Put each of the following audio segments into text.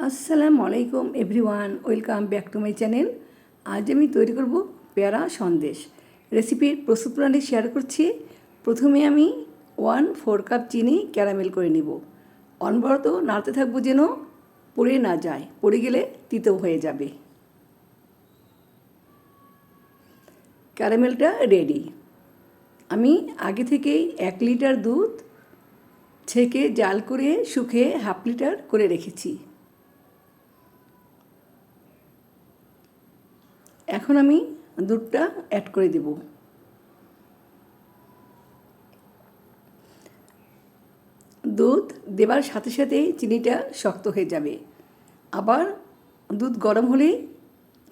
আসসালামু আলাইকুম everyone, welcome back to my channel. আজ আমি তৈরি করব পেয়ারা সন্দেশ। রেসিপির প্রস্তুত প্রণালী শেয়ার করছি। প্রথমে আমি 1/4 কাপ চিনি ক্যারামেল করে নিব। অনবরত নাড়তে থাকবো যেন পড়ে না যায়, পড়ে গেলে তিতো হয়ে যাবে। ক্যারামেলটা রেডি। আমি আগে থেকেই 1 লিটার দুধ ছেঁকে জাল করে শুকিয়ে 1/2 লিটার করে রেখেছি। এখন আমি দুধটা অ্যাড করে দেব। দুধ দেবার সাথে সাথেই চিনিটা শক্ত হয়ে যাবে, আবার দুধ গরম হলেই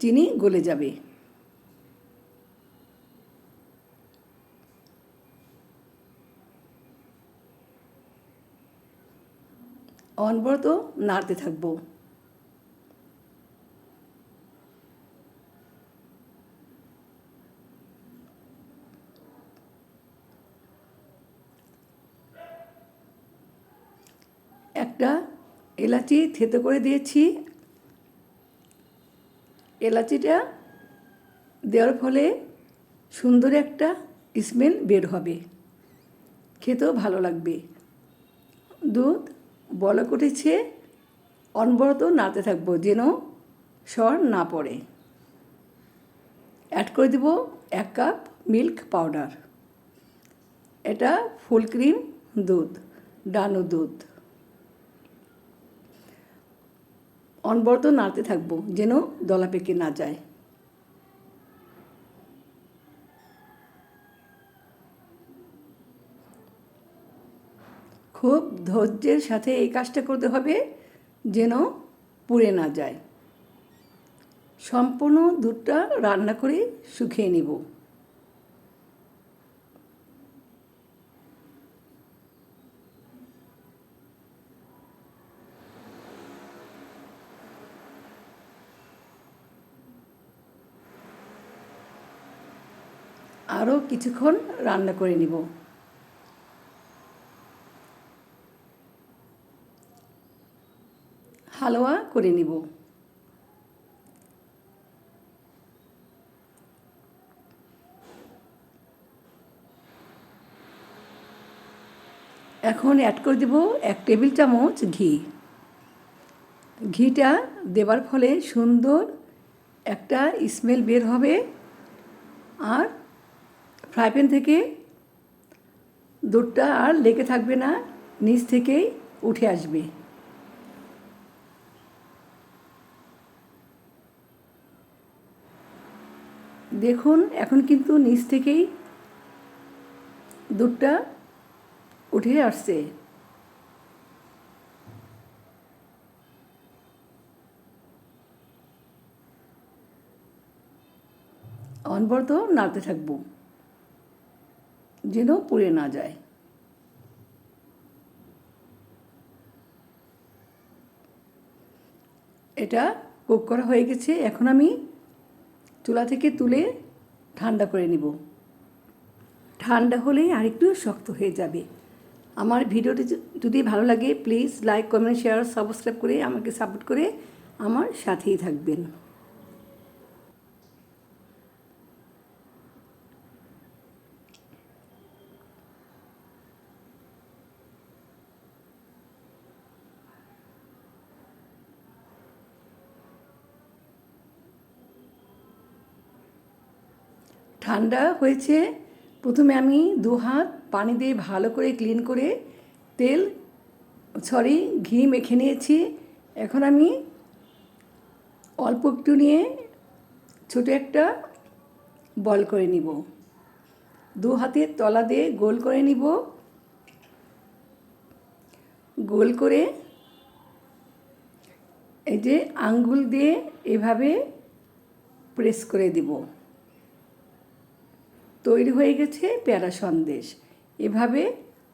চিনি গলে যাবে। অনবরত নাড়তে থাকবো। একটা এলাচি থেতো করে দিয়েছি। এলাচিটা দেওয়ার ফলে সুন্দর একটা স্মেল বের হবে, খেতেও ভালো লাগবে। দুধ বলক উঠেছে, অনবরত নাড়তে থাকবো যেন সর না পড়ে। অ্যাড করে দেব 1 কাপ মিল্ক পাউডার। এটা ফুল ক্রিম দুধ, ডানো দুধ। অনবরত নাড়তে থাকবো যেন দলা পেকে না যায়। খুব ধৈর্যের সাথে এই কাজটা করতে হবে যেন পুড়ে না যায়। সম্পূর্ণ দুধটা রান্না করে শুকিয়ে নিব। আরও কিছুক্ষণ রান্না করে নিব। হালুয়া করে নিব। এখন অ্যাড করে দেব 1 টেবিল চামচ ঘি। ঘিটা দেবার ফলে সুন্দর একটা স্মেল বের হবে, আর ফ্রাই প্যান থেকে দুধটা আর লেগে থাকবে না, নিচ থেকেই উঠে আসবে। দেখুন এখন কিন্তু নিচ থেকেই দুধটা উঠে আসছে। অনবরত নাড়তে থাকবো যেন পুড়ে না যায়। এটা কুক করা হয়ে গেছে। এখন আমি চুলা থেকে তুলে ঠান্ডা করে নিব। ঠান্ডা হলেই আরেকটু শক্ত হয়ে যাবে। আমার ভিডিওটি যদি ভালো লাগে please like, comment, share, subscribe করে আমাকে সাপোর্ট করে আমার সাথেই থাকবেন। ঠান্ডা হয়েছে। প্রথমে আমি 2 হাত পানি দিয়ে ভালো করে ক্লিন করে ঘি মেখে নিয়েছি। এখন আমি অল্প একটু নিয়ে ছোটো একটা বল করে নিব। 2 হাতের তলা দিয়ে গোল করে নিব। গোল করে এই যে আঙ্গুল দিয়ে এভাবে প্রেস করে দিব। তৈরি হয়ে গেছে পেয়ারা সন্দেশ। এভাবে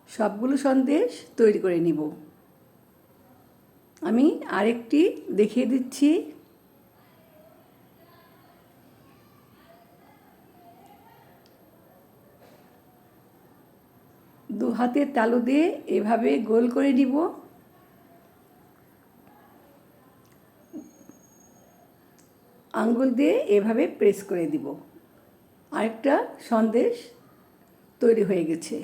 সবগুলো সন্দেশ তৈরি করে নিব। আমি আরেকটি দেখিয়ে দিচ্ছি। দু হাতের তালু দিয়ে এভাবে গোল করে নিব। আঙ্গুল দিয়ে এভাবে প্রেস করে দিব। আরেকটা সন্দেশ তৈরি হয়ে গেছে।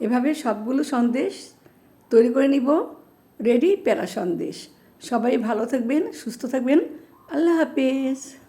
এভাবে সবগুলো সন্দেশ তৈরি করে নিব। রেডি প্যারা সন্দেশ। সবাই ভালো থাকবেন, সুস্থ থাকবেন। আল্লাহ হাফেজ।